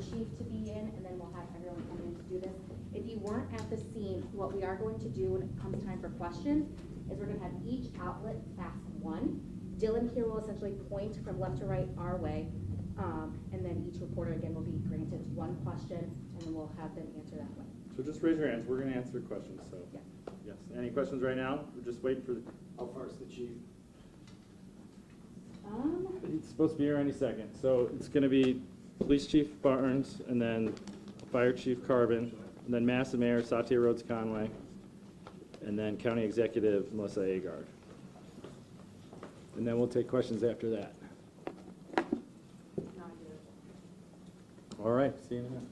chief to be in, and then we'll have everyone come in to do this. If you weren't at the scene, what we are going to do when it comes time for questions is we're going to have each outlet ask one. Dylan here will essentially point from left to right our way, and then each reporter again will be granted one question, and then we'll have them answer that way. So just raise your hands. We're going to answer questions. So Yeah. yes. Any questions right now? We're just waiting for. How far is the chief? He's supposed to be here any second. So it's going to be Police Chief Barnes, and then Fire Chief Carbon, and then Massive Mayor Satya Rhodes Conway, and then County Executive Melissa Agard. And then we'll take questions after that. All right. See you in a minute.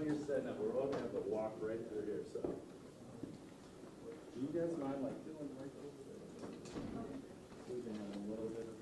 You're setting up. We're all gonna have to walk right through here. So, do you guys mind like doing right over there? We can have a little bit of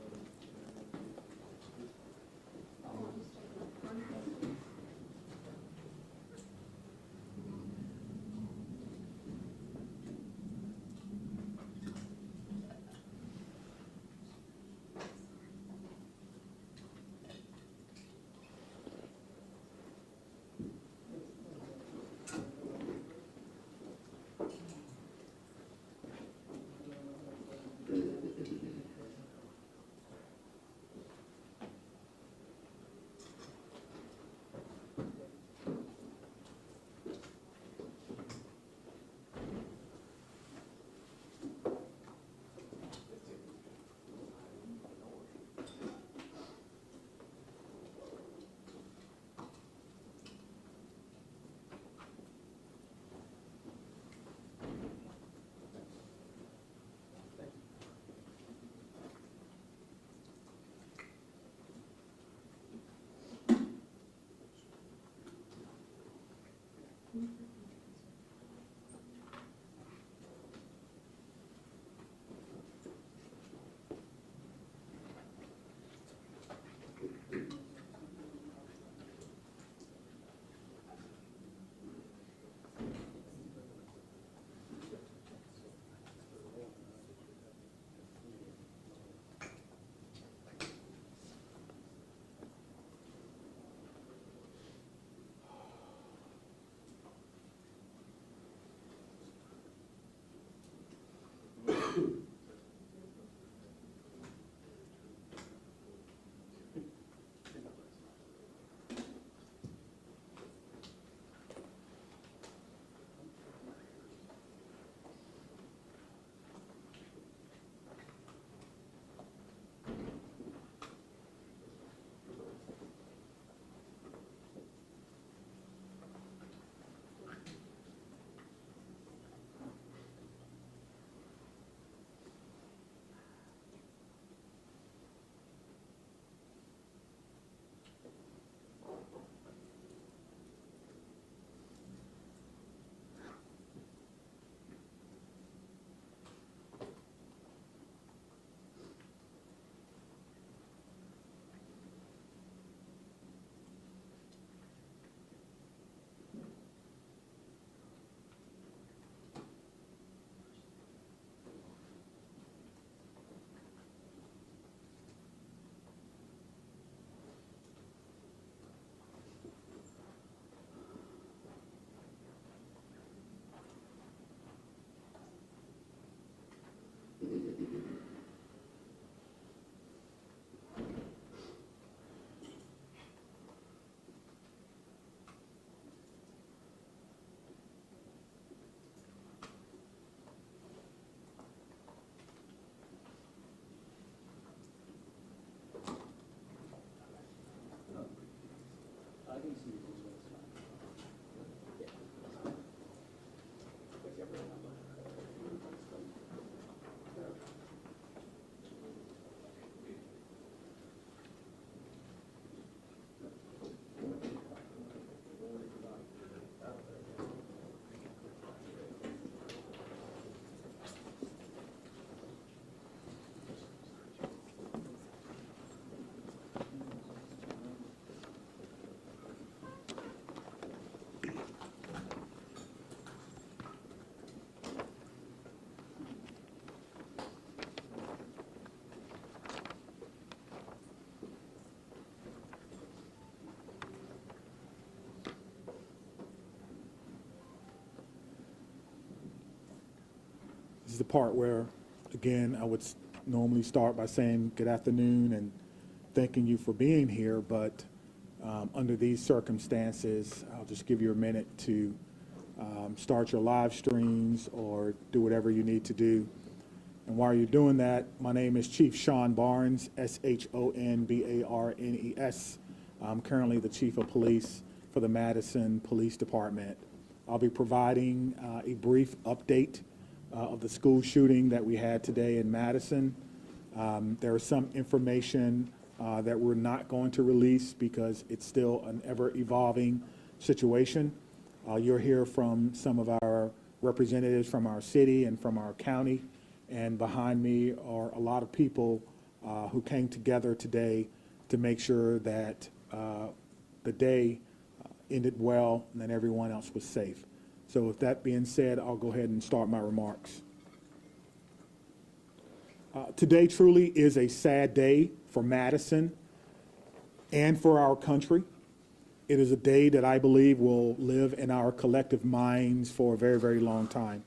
is the part where, again, I would normally start by saying good afternoon and thanking you for being here, but under these circumstances, I'll just give you a minute to start your live streams or do whatever you need to do. And while you're doing that, my name is Chief Sean Barnes, S-H-O-N-B-A-R-N-E-S. I'm currently the Chief of Police for the Madison Police Department. I'll be providing a brief update of the school shooting that we had today in Madison. There is some information that we're not going to release because it's still an ever-evolving situation. You'll hear from some of our representatives from our city and from our county, and behind me are a lot of people who came together today to make sure that the day ended well and that everyone else was safe. So with that being said, I'll go ahead and start my remarks. Today truly is a sad day for Madison and for our country. It is a day that I believe will live in our collective minds for a very, very long time.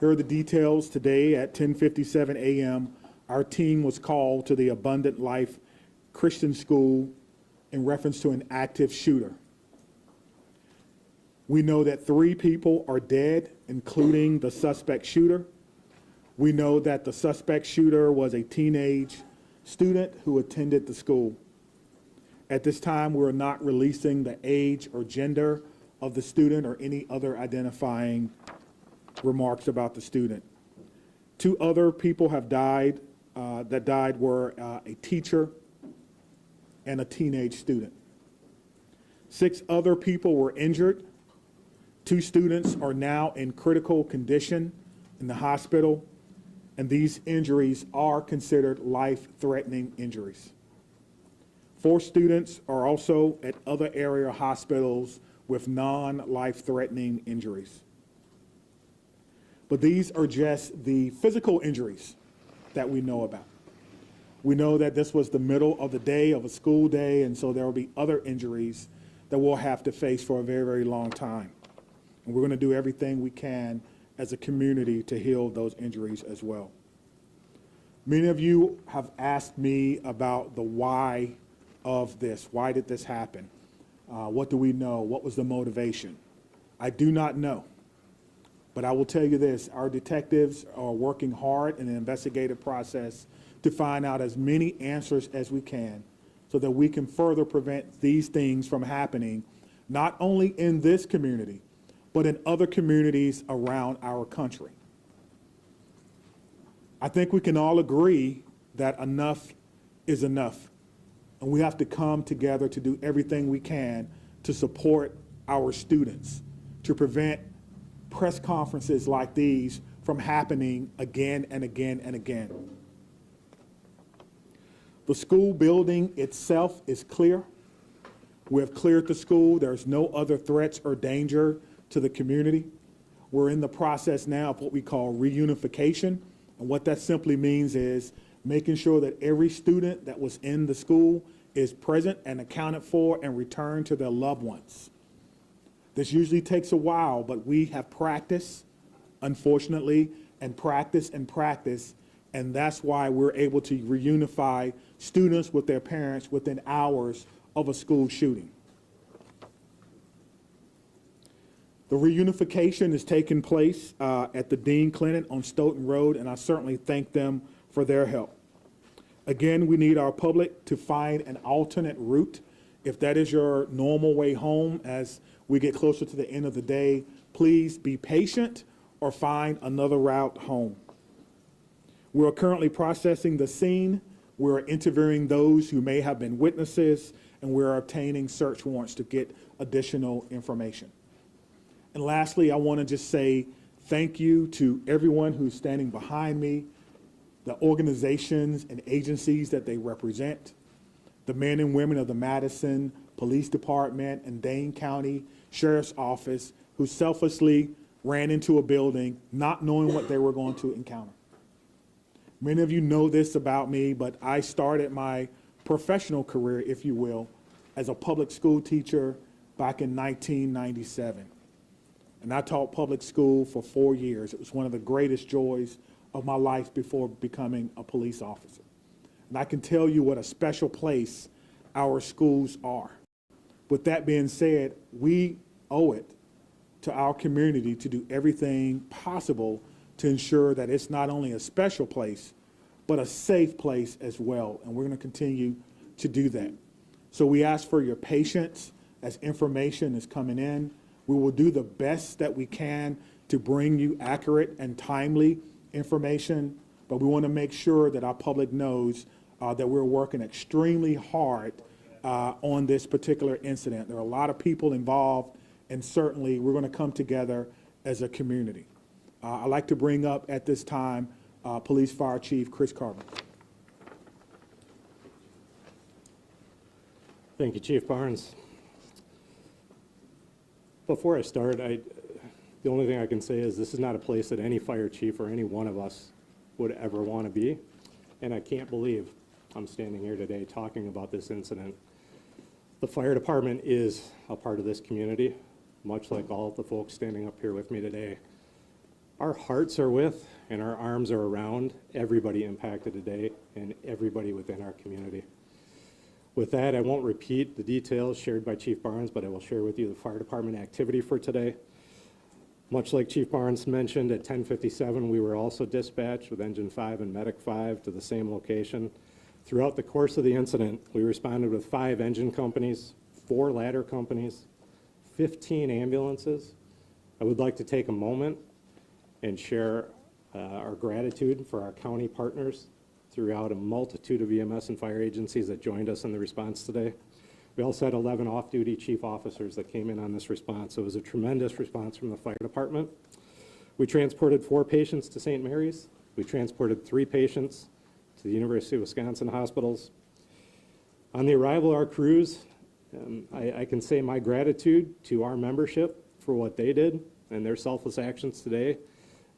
Here are the details. Today at 10:57 a.m., our team was called to the Abundant Life Christian School in reference to an active shooter. We know that 3 people are dead, including the suspect shooter. We know that the suspect shooter was a teenage student who attended the school. At this time, we're not releasing the age or gender of the student or any other identifying remarks about the student. 2 other people have died. That died were a teacher and a teenage student. 6 other people were injured. 2 students are now in critical condition in the hospital, and these injuries are considered life-threatening injuries. 4 students are also at other area hospitals with non-life-threatening injuries. But these are just the physical injuries that we know about. We know that this was the middle of the day of a school day, and so there will be other injuries that we'll have to face for a very, very long time. And we're going to do everything we can as a community to heal those injuries as well. Many of you have asked me about the why of this. Why did this happen? What do we know? What was the motivation? I do not know. But I will tell you this, our detectives are working hard in the investigative process to find out as many answers as we can so that we can further prevent these things from happening, not only in this community, but in other communities around our country. I think we can all agree that enough is enough, and we have to come together to do everything we can to support our students, to prevent press conferences like these from happening again and again and again. The school building itself is clear. We have cleared the school. There's no other threats or danger to the community. We're in the process now of what we call reunification. And what that simply means is making sure that every student that was in the school is present and accounted for and returned to their loved ones. This usually takes a while, but we have practiced, unfortunately, and practice, and that's why we're able to reunify students with their parents within hours of a school shooting. The reunification is taking place at the Dean Clinic on Stoughton Road, and I certainly thank them for their help. Again, we need our public to find an alternate route. If that is your normal way home as we get closer to the end of the day, please be patient or find another route home. We're currently processing the scene. We're interviewing those who may have been witnesses, and we're obtaining search warrants to get additional information. And lastly, I want to just say thank you to everyone who's standing behind me, the organizations and agencies that they represent, the men and women of the Madison Police Department and Dane County Sheriff's Office who selflessly ran into a building not knowing what they were going to encounter. Many of you know this about me, but I started my professional career, if you will, as a public school teacher back in 1997. And I taught public school for 4 years. It was one of the greatest joys of my life before becoming a police officer. And I can tell you what a special place our schools are. With that being said, we owe it to our community to do everything possible to ensure that it's not only a special place, but a safe place as well. And we're going to continue to do that. So we ask for your patience as information is coming in. We will do the best that we can to bring you accurate and timely information, but we want to make sure that our public knows that we're working extremely hard on this particular incident. There are a lot of people involved, and certainly we're going to come together as a community. I'd like to bring up at this time Police Fire Chief Chris Carbon. Thank you, Chief Barnes. Before I start, the only thing I can say is this is not a place that any fire chief or any one of us would ever want to be. And I can't believe I'm standing here today talking about this incident. The fire department is a part of this community, much like all of the folks standing up here with me today. Our hearts are with and our arms are around everybody impacted today and everybody within our community. With that, I won't repeat the details shared by Chief Barnes, but I will share with you the fire department activity for today. Much like Chief Barnes mentioned, at 10:57, we were also dispatched with Engine 5 and Medic 5 to the same location. Throughout the course of the incident, we responded with 5 engine companies, 4 ladder companies, 15 ambulances. I would like to take a moment and share our gratitude for our county partners throughout a multitude of EMS and fire agencies that joined us in the response today. We also had 11 off-duty chief officers that came in on this response, so it was a tremendous response from the fire department. We transported 4 patients to St. Mary's. We transported 3 patients to the University of Wisconsin hospitals. On the arrival of our crews, I can say my gratitude to our membership for what they did and their selfless actions today.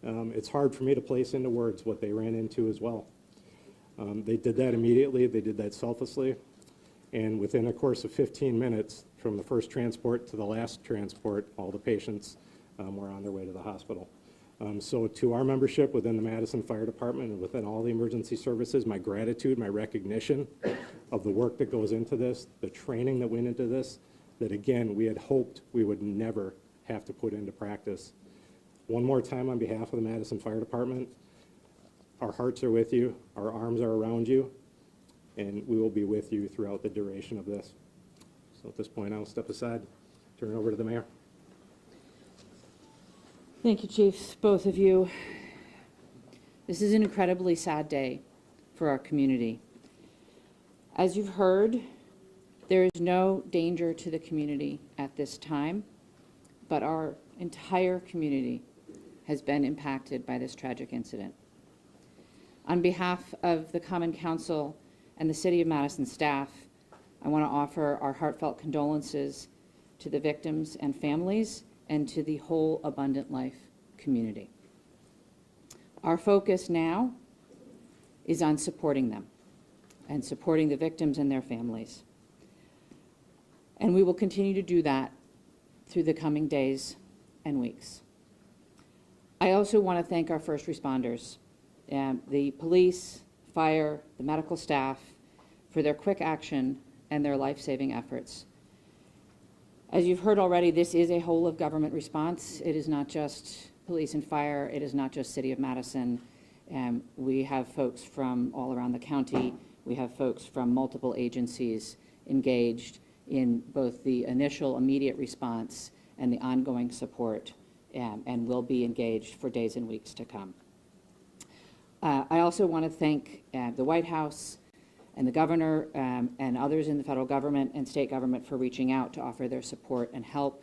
It's hard for me to place into words what they ran into as well. They did that immediately, they did that selflessly, and within a course of 15 minutes from the first transport to the last transport, all the patients were on their way to the hospital. So to our membership within the Madison Fire Department and within all the emergency services, my gratitude, my recognition of the work that goes into this, the training that went into this, that again, we had hoped we would never have to put into practice. One more time on behalf of the Madison Fire Department, our hearts are with you, our arms are around you, and we will be with you throughout the duration of this. So at this point, I'll step aside, turn it over to the mayor. Thank you, Chiefs, both of you. This is an incredibly sad day for our community. As you've heard, there is no danger to the community at this time, but our entire community has been impacted by this tragic incident. On behalf of the Common Council and the City of Madison staff, I want to offer our heartfelt condolences to the victims and families and to the whole Abundant Life community. Our focus now is on supporting them and supporting the victims and their families. And we will continue to do that through the coming days and weeks. I also want to thank our first responders, the police, fire, the medical staff, for their quick action and their life-saving efforts. As you've heard already, this is a whole of government response. It is not just police and fire. It is not just City of Madison. We have folks from all around the county. We have folks from multiple agencies engaged in both the initial immediate response and the ongoing support, and will be engaged for days and weeks to come. I also want to thank the White House and the governor and others in the federal government and state government for reaching out to offer their support and help.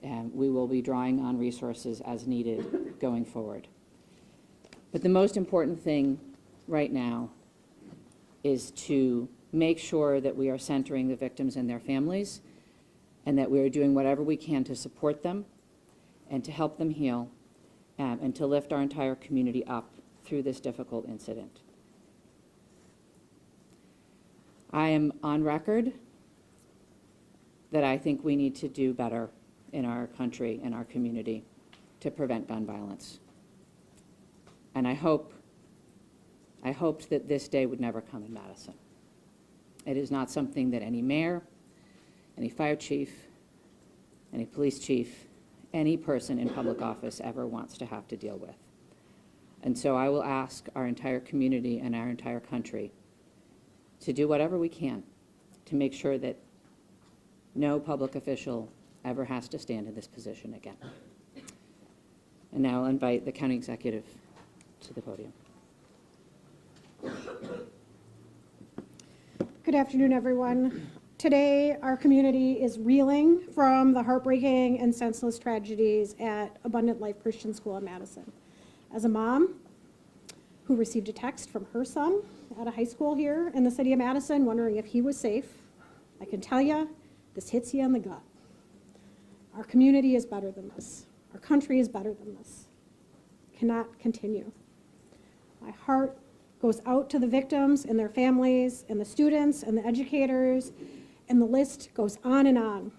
We will be drawing on resources as needed going forward. But the most important thing right now is to make sure that we are centering the victims and their families, and that we are doing whatever we can to support them and to help them heal, and to lift our entire community up through this difficult incident. I am on record that I think we need to do better in our country and our community to prevent gun violence. And I hoped that this day would never come in Madison. It is not something that any mayor, any fire chief, any police chief, any person in public office ever wants to have to deal with. And so I will ask our entire community and our entire country to do whatever we can to make sure that no public official ever has to stand in this position again. And now I'll invite the county executive to the podium. Good afternoon, everyone. Today, our community is reeling from the heartbreaking and senseless tragedies at Abundant Life Christian School in Madison. As a mom who received a text from her son at a high school here in the city of Madison wondering if he was safe, I can tell you, this hits you in the gut. Our community is better than this. Our country is better than this. Cannot continue. My heart goes out to the victims and their families and the students and the educators, and the list goes on and on.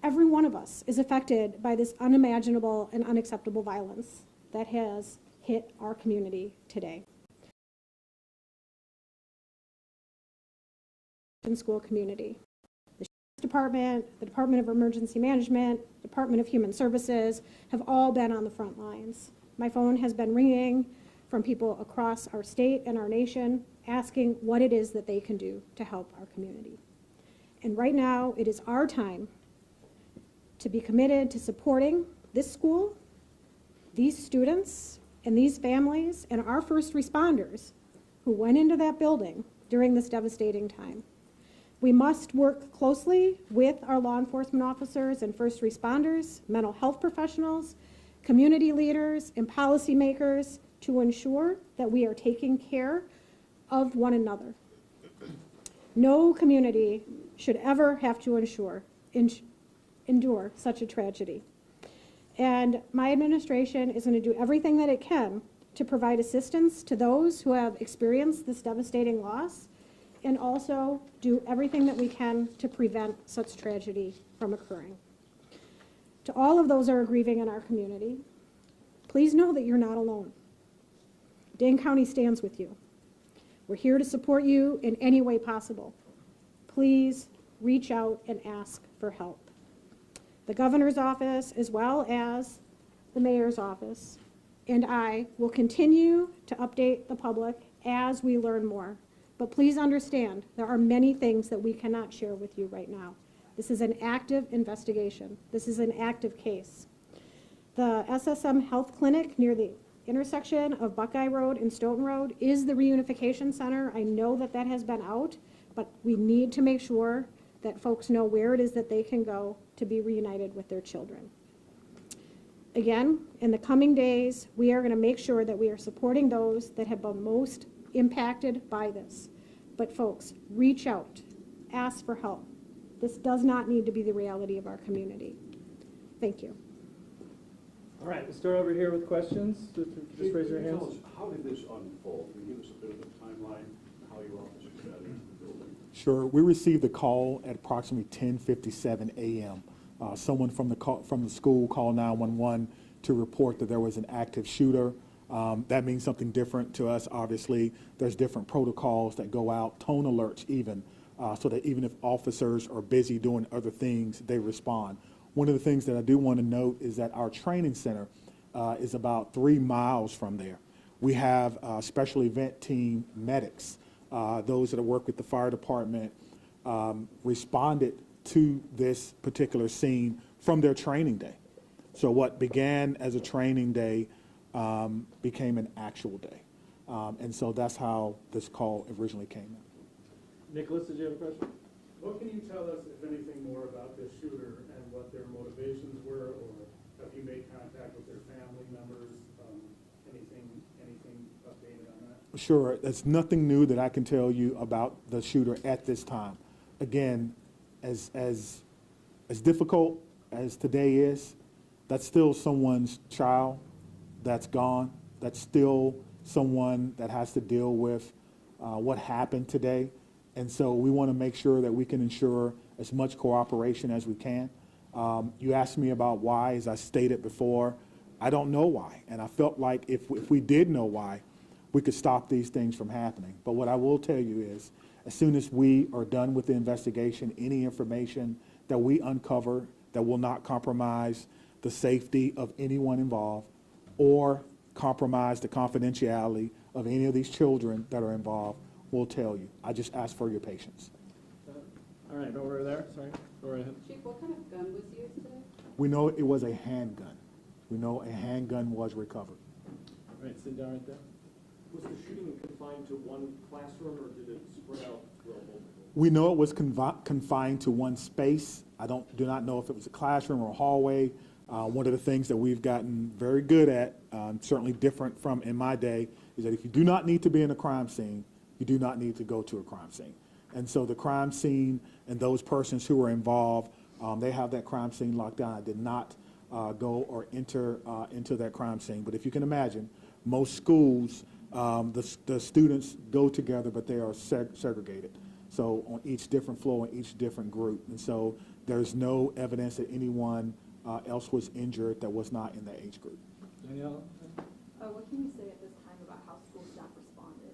Every one of us is affected by this unimaginable and unacceptable violence that has hit our community today. School community. The Sheriff's Department, the Department of Emergency Management, Department of Human Services have all been on the front lines. My phone has been ringing from people across our state and our nation asking what it is that they can do to help our community. And right now, it is our time to be committed to supporting this school, these students, and these families, and our first responders who went into that building during this devastating time. We must work closely with our law enforcement officers and first responders, mental health professionals, community leaders, and policymakers to ensure that we are taking care of one another. No community should ever have to endure such a tragedy. And my administration is going to do everything that it can to provide assistance to those who have experienced this devastating loss, and also do everything that we can to prevent such tragedy from occurring. To all of those who are grieving in our community, please know that you're not alone. Dane County stands with you. We're here to support you in any way possible. Please reach out and ask for help. The governor's office, as well as the mayor's office, and I will continue to update the public as we learn more. But please understand, there are many things that we cannot share with you right now. This is an active investigation. This is an active case. The SSM Health Clinic near the intersection of Buckeye Road and Stoughton Road is the reunification center. I know that that has been out, but we need to make sure that folks know where it is that they can go to be reunited with their children. Again, in the coming days, we are going to make sure that we are supporting those that have been most impacted by this. But folks, reach out, ask for help. This does not need to be the reality of our community. Thank you. All right, we'll start over here with questions. Just raise your Can you tell hands. us, how did this unfold? Can you give us a bit of a timeline, how your officers got into the building? Sure. We received the call at approximately 10:57 a.m. Someone from the school called 911 to report that there was an active shooter. That means something different to us, obviously. There's different protocols that go out, tone alerts even, so that even if officers are busy doing other things, they respond. One of the things that I do want to note is that our training center is about 3 miles from there. We have special event team medics, those that work with the fire department, responded to this particular scene from their training day. So what began as a training day became an actual day. And so that's how this call originally came in. Nicholas, did you have a question? What can you tell us, if anything, more about this shooter and what their motivations were, or have you made contact with their family members? Anything updated on that? Sure, there's nothing new that I can tell you about the shooter at this time. Again, as difficult as today is, that's still someone's child that's gone. That's still someone that has to deal with what happened today. And so we want to make sure that we can ensure as much cooperation as we can. You asked me about why, as I stated before. I don't know why, and I felt like if we did know why, we could stop these things from happening. But what I will tell you is, as soon as we are done with the investigation, any information that we uncover that will not compromise the safety of anyone involved or compromise the confidentiality of any of these children that are involved, we'll tell you. I just ask for your patience. All right, over there, sorry, go right ahead. Chief, what kind of gun was used today? We know it was a handgun. We know a handgun was recovered. All right, sit down right there. Was the shooting confined to one classroom, or did it spread out throughout multiple? We know it was confined to one space. I do not know if it was a classroom or a hallway. One of the things that we've gotten very good at, certainly different from in my day, is that if you do not need to be in a crime scene, you do not need to go to a crime scene. And so the crime scene and those persons who were involved, they have that crime scene locked down. I did not go or enter into that crime scene. But if you can imagine, most schools, the students go together, but they are segregated. So on each different floor, in each different group. And so there's no evidence that anyone else was injured that was not in the age group. Danielle? What can you say at this time about how school staff responded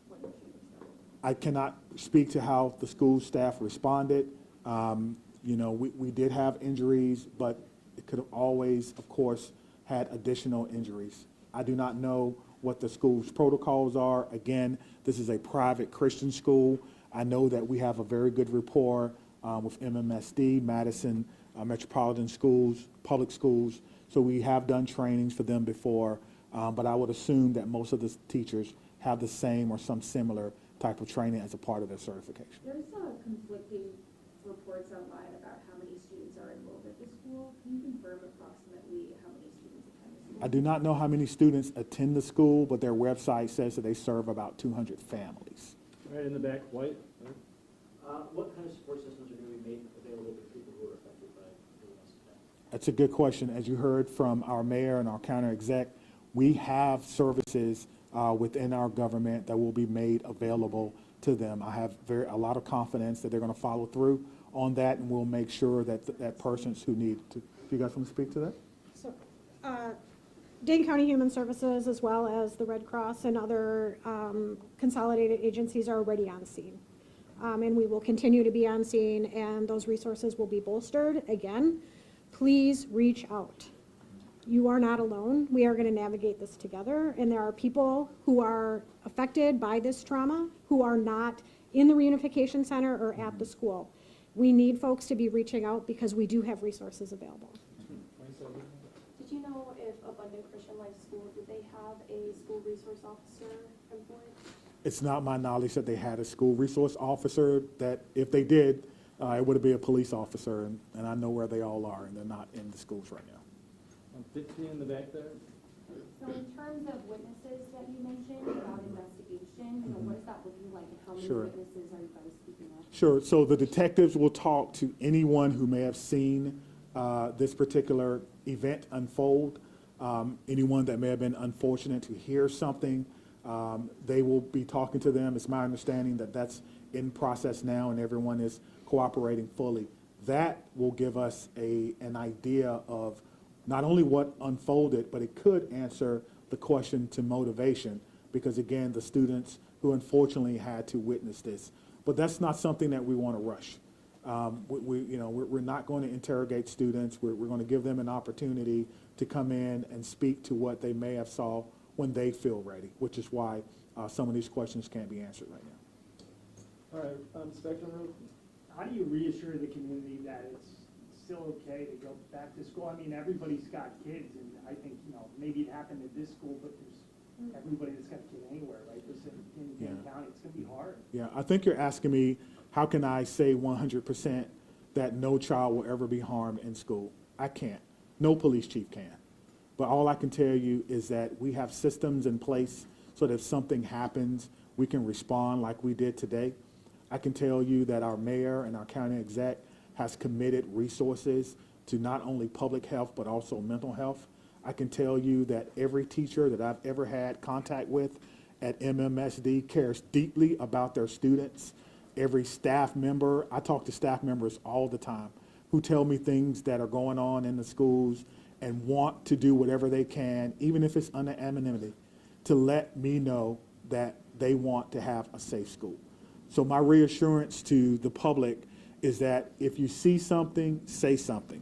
when the shooting started? I cannot speak to how the school staff responded. You know, we did have injuries, but it could have always, of course, had additional injuries. I do not know what the school's protocols are. Again, this is a private Christian school. I know that we have a very good rapport with MMSD, Madison Metropolitan Schools, public schools. So we have done trainings for them before, but I would assume that most of the teachers have the same or some similar type of training as a part of their certification. There's conflicting reports online about how many students are enrolled at the school. Can you confirm approximately how many students attend the school? I do not know how many students attend the school, but their website says that they serve about 200 families. Right in the back, white. What kind of support systems are going to be made available to people who are affected by the incident? That's a good question. As you heard from our mayor and our county exec, we have services within our government that will be made available to them. I have a lot of confidence that they're going to follow through on that, and we'll make sure that that persons who need to. Do you guys want to speak to that? So, Dane County Human Services, as well as the Red Cross and other consolidated agencies, are already on scene. And we will continue to be on scene, and those resources will be bolstered. Again, please reach out. You are not alone. We are going to navigate this together, and there are people who are affected by this trauma who are not in the reunification center or at the school. We need folks to be reaching out because we do have resources available. Did you know if Abundant Christian Life School, did they have a school resource officer employed? It's not my knowledge that they had a school resource officer, that if they did, it would be a police officer, and I know where they all are, and they're not in the schools right now. 15 in the back there. So in terms of witnesses that you mentioned about investigation, what is that looking like, and how many Sure. witnesses are you guys speaking of? Sure. So the detectives will talk to anyone who may have seen this particular event unfold, anyone that may have been unfortunate to hear something. They will be talking to them. It's my understanding that that's in process now, and everyone is cooperating fully. That will give us an idea of not only what unfolded, but it could answer the question to motivation, because again, the students who unfortunately had to witness this. But that's not something that we want to rush. We're not going to interrogate students. We're going to give them an opportunity to come in and speak to what they may have saw when they feel ready, which is why some of these questions can't be answered right now. All right, Spectrum Road. How do you reassure the community that it's still okay to go back to school? I mean, everybody's got kids, and I think, maybe it happened at this school, but there's everybody that's got a kid anywhere, right? This in Dane County, it's gonna be hard. Yeah, I think you're asking me, how can I say 100% that no child will ever be harmed in school? I can't. No police chief can. But all I can tell you is that we have systems in place so that if something happens, we can respond like we did today. I can tell you that our mayor and our county exec has committed resources to not only public health, but also mental health. I can tell you that every teacher that I've ever had contact with at MMSD cares deeply about their students. Every staff member, I talk to staff members all the time, who tell me things that are going on in the schools and want to do whatever they can, even if it's under anonymity, to let me know that they want to have a safe school. So my reassurance to the public is that if you see something, say something.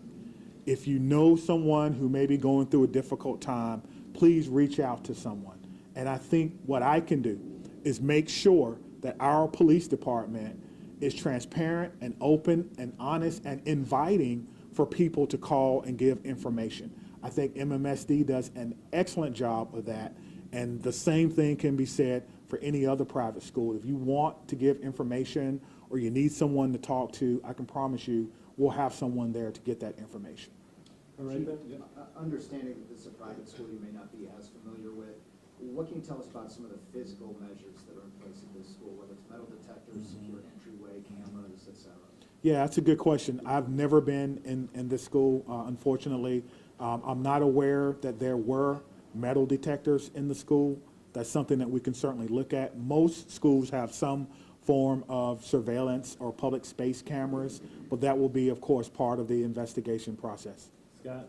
If you know someone who may be going through a difficult time, please reach out to someone. And I think what I can do is make sure that our police department is transparent and open and honest and inviting for people to call and give information. I think MMSD does an excellent job of that, and the same thing can be said for any other private school. If you want to give information or you need someone to talk to, I can promise you we'll have someone there to get that information. All right, then. Understanding that this is a private school you may not be as familiar with, what can you tell us about some of the physical measures that are in place at this school, whether it's metal detectors, secure entryway, cameras, et cetera? Yeah, that's a good question. I've never been in this school, unfortunately. I'm not aware that there were metal detectors in the school. That's something that we can certainly look at. Most schools have some form of surveillance or public space cameras, but that will be, of course, part of the investigation process. Scott?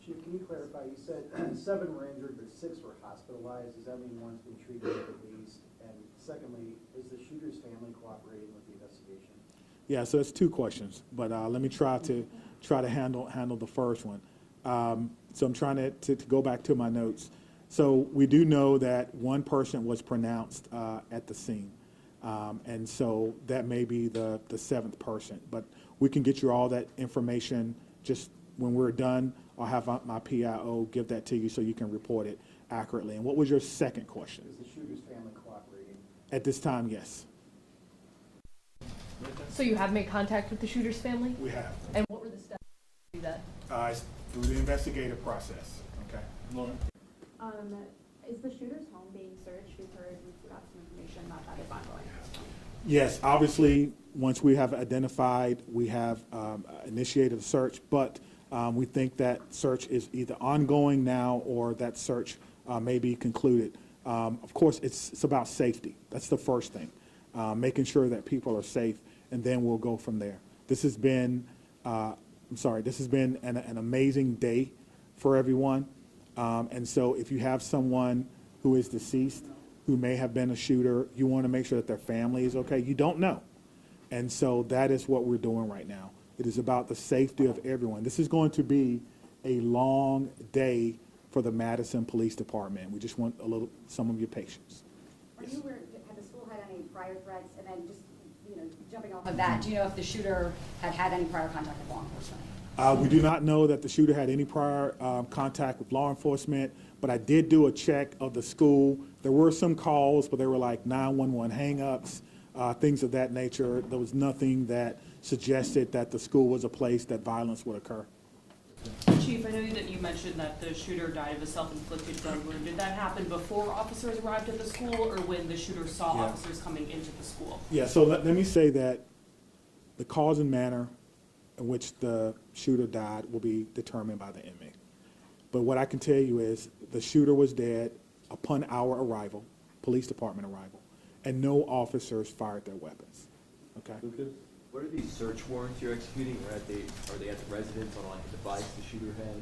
Chief, can you clarify, you said 7 were injured, but 6 were hospitalized. Does that mean one's been treated at least? And secondly, is the shooter's family cooperating with the investigation? Yeah, so it's 2 questions, but let me try to handle the first one. So I'm trying to go back to my notes. So we do know that 1 person was pronounced at the scene, and so that may be the 7th person. But we can get you all that information just when we're done. I'll have my PIO give that to you so you can report it accurately. And what was your second question? Is the shooter's family cooperating? At this time, yes. So you have made contact with the shooter's family? We have. And what were the steps to do that? It's through the investigative process. Okay. Lauren? Is the shooter's home being searched? We've got some information about that is ongoing. Yes, obviously, once we have identified, we have initiated a search, but we think that search is either ongoing now or that search may be concluded. Of course, it's about safety. That's the first thing, making sure that people are safe, and then we'll go from there. This has been, this has been an amazing day for everyone. And so if you have someone who is deceased, who may have been a shooter, you want to make sure that their family is okay. You don't know. And so that is what we're doing right now. It is about the safety of everyone. This is going to be a long day for the Madison Police Department. We just want some of your patience. Are you aware, had the school had any prior threats? And then just, jumping off of that, do you know if the shooter had any prior contact with law enforcement? We do not know that the shooter had any prior contact with law enforcement, but I did do a check of the school. There were some calls, but they were like 911 hang-ups, things of that nature. There was nothing that suggested that the school was a place that violence would occur. Chief, I know that you mentioned that the shooter died of a self-inflicted gun wound. Did that happen before officers arrived at the school or when the shooter saw officers coming into the school? Yeah, so let me say that the cause and manner in which the shooter died will be determined by the inmate. But what I can tell you is the shooter was dead upon our arrival, police department arrival, and no officers fired their weapons. Okay? Lucas? What are these search warrants you're executing? Are they at the residence on like a device the shooter had?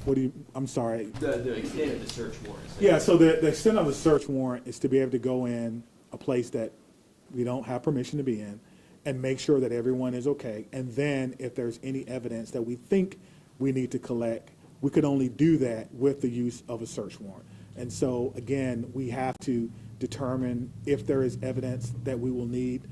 What do you, I'm sorry. The extent of the search warrants. Yeah, so the extent of the search warrant is to be able to go in a place that we don't have permission to be in and make sure that everyone is okay. And then if there's any evidence that we think we need to collect, we could only do that with the use of a search warrant. And so, again, we have to determine if there is evidence that we will need.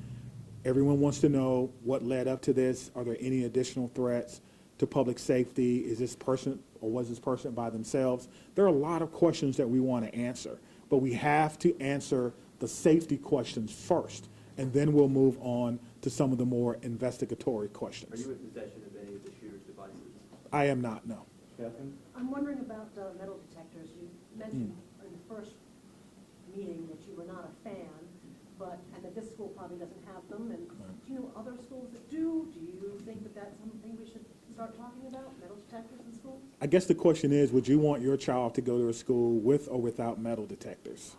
Everyone wants to know what led up to this. Are there any additional threats to public safety? Is this person or was this person by themselves? There are a lot of questions that we want to answer, but we have to answer the safety questions first, and then we'll move on to some of the more investigatory questions. Are you in possession of any of the shooter's devices? I am not, no. Catherine? I'm wondering about metal detectors. You mentioned in the first meeting that you were not a fan, and that this school probably doesn't have them. And do you know other schools that do? Do you think that that's something we should start talking about, metal detectors in schools? I guess the question is, would you want your child to go to a school with or without metal detectors?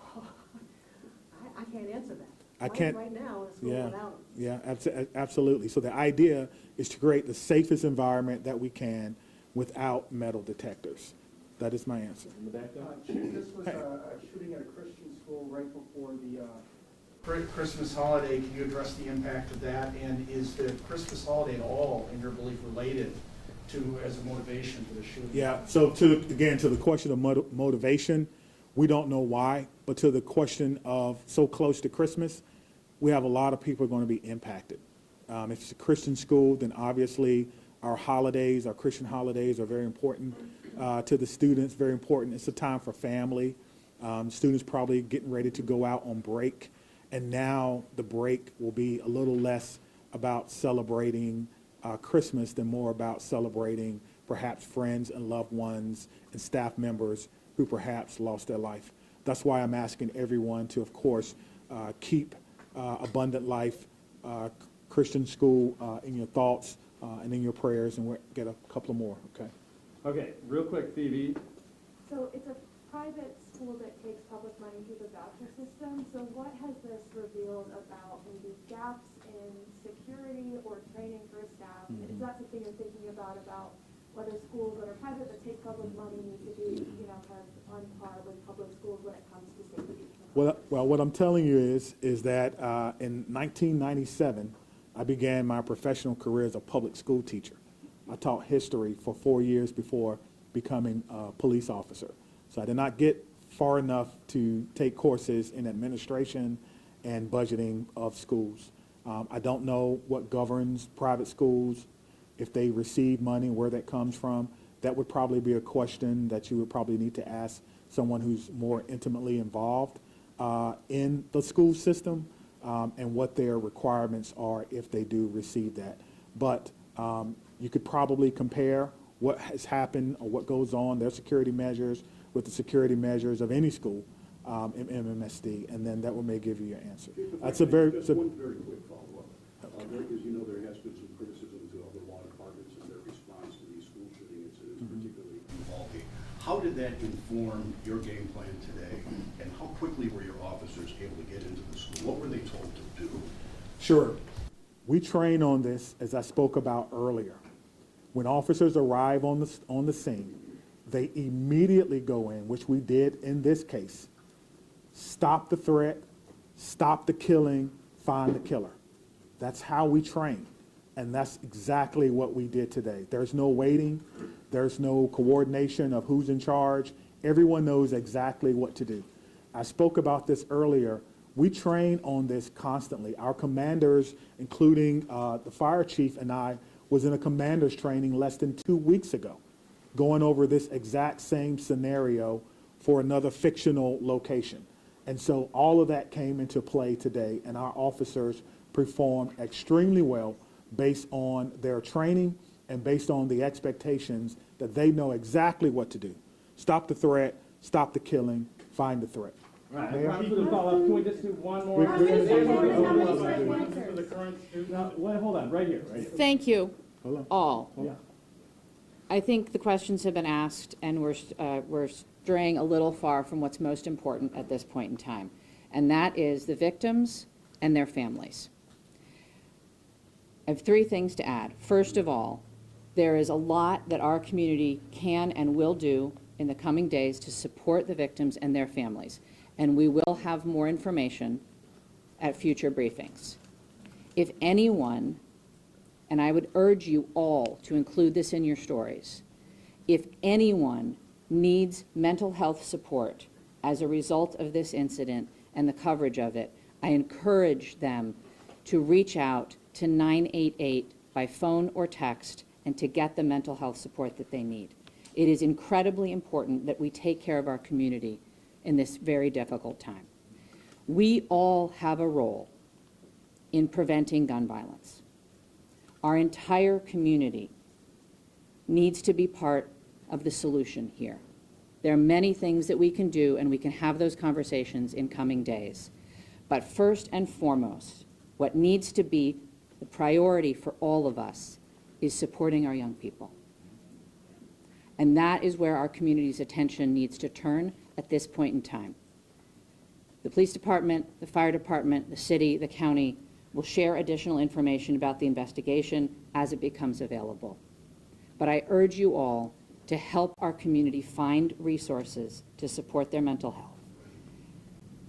I can't answer that. I can't. Right now, in a school Yeah, without them. yeah, absolutely. So the idea is to create the safest environment that we can without metal detectors. That is my answer. Chief, this was a shooting at a Christian school right before the Christmas holiday. Can you address the impact of that? And is the Christmas holiday at all, in your belief, related to as a motivation for the shooting? Yeah, so to the question of motivation, we don't know why, but to the question of so close to Christmas, we have a lot of people going to be impacted. If it's a Christian school, then obviously our holidays, our Christian holidays are very important to the students, very important. It's a time for family. Students probably getting ready to go out on break, and now the break will be a little less about celebrating Christmas than more about celebrating perhaps friends and loved ones and staff members who perhaps lost their life. That's why I'm asking everyone to, of course, keep Abundant Life Christian School in your thoughts and in your prayers, and we'll get a couple more, okay? Okay, real quick, Phoebe. So it's a private school that takes public money through the voucher system. So what has this revealed about maybe gaps in security or training for staff? Is that something you're thinking about whether schools that are private that take public money need to be, kind of on par with public schools when it comes to safety? Well, what I'm telling you is that in 1997, I began my professional career as a public school teacher. I taught history for 4 years before becoming a police officer. So I did not get far enough to take courses in administration and budgeting of schools. I don't know what governs private schools, if they receive money, where that comes from. That would probably be a question that you would probably need to ask someone who's more intimately involved in the school system and what their requirements are if they do receive that. But you could probably compare what has happened or what goes on, their security measures, with the security measures of any school in MMSD, and then that may give you your answer. That's a very... Just one very quick follow-up. Because you know there has been some criticism to other law departments and their response to these school shooting incidents, particularly Uvalde. How did that inform your game plan today, and how quickly were your officers able to get into the school? What were they told to do? Sure. We train on this, as I spoke about earlier. When officers arrive on the scene, they immediately go in, which we did in this case, stop the threat, stop the killing, find the killer. That's how we train, and that's exactly what we did today. There's no waiting. There's no coordination of who's in charge. Everyone knows exactly what to do. I spoke about this earlier. We train on this constantly. Our commanders, including the fire chief and I, was in a commander's training less than 2 weeks ago, going over this exact same scenario for another fictional location. And so all of that came into play today, and our officers performed extremely well based on their training and based on the expectations that they know exactly what to do. Stop the threat, stop the killing, find the threat. All right, can we just do one more? Hold on, right here. Thank you, all. Yeah. I think the questions have been asked, and we're straying a little far from what's most important at this point in time, and that is the victims and their families. I have 3 things to add. First of all, there is a lot that our community can and will do in the coming days to support the victims and their families, and we will have more information at future briefings. If anyone, and I would urge you all to include this in your stories, if anyone needs mental health support as a result of this incident and the coverage of it, I encourage them to reach out to 988 by phone or text and to get the mental health support that they need. It is incredibly important that we take care of our community in this very difficult time. We all have a role in preventing gun violence. Our entire community needs to be part of the solution here. There are many things that we can do, and we can have those conversations in coming days. But first and foremost, what needs to be the priority for all of us is supporting our young people. And that is where our community's attention needs to turn at this point in time. The police department, the fire department, the city, the county will share additional information about the investigation as it becomes available. But I urge you all to help our community find resources to support their mental health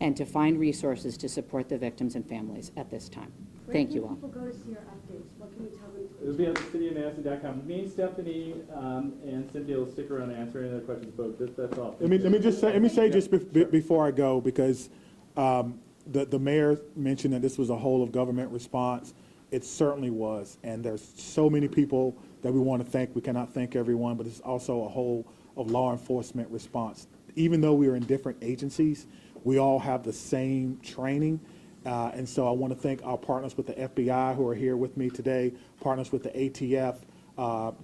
and to find resources to support the victims and families at this time. Thank you all. Where can people go to see your updates? What can you tell them? It'll be on cityofmadison.com. Me, Stephanie, and Cynthia will stick around and answer any other questions, but that's all. Let me say just before I go, because the mayor mentioned that this was a whole of government response. It certainly was, and there's so many people that we want to thank. We cannot thank everyone, but it's also a whole of law enforcement response. Even though we are in different agencies, we all have the same training. And so I want to thank our partners with the FBI who are here with me today, partners with the ATF,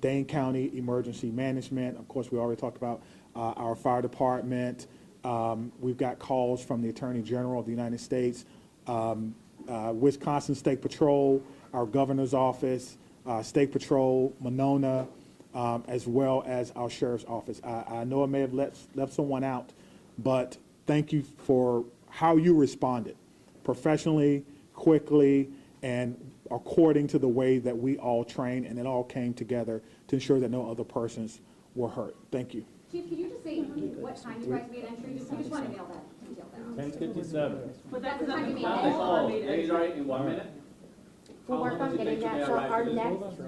Dane County Emergency Management. Of course, we already talked about our fire department. We've got calls from the Attorney General of the United States, Wisconsin State Patrol, our governor's office, State Patrol, Monona, as well as our sheriff's office. I know I may have left someone out, but thank you for how you responded, professionally, quickly, and according to the way that we all trained, and it all came together to ensure that no other persons were hurt. Thank you. Chief, can you just say what time you guys made entry? We just want to nail that detail down. 10:57. But That's that the time you made doesn't it. all made They entry. right in 1 minute? We'll work on getting that, so our next,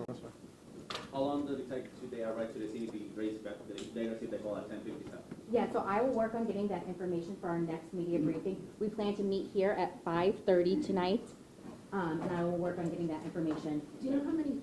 How long does it take to they arrive to the city to raise back? They received the call at 10:57. yeah, so I will work on getting that information for our next media briefing. We plan to meet here at 5:30 tonight, and I will work on getting that information. Do you know how many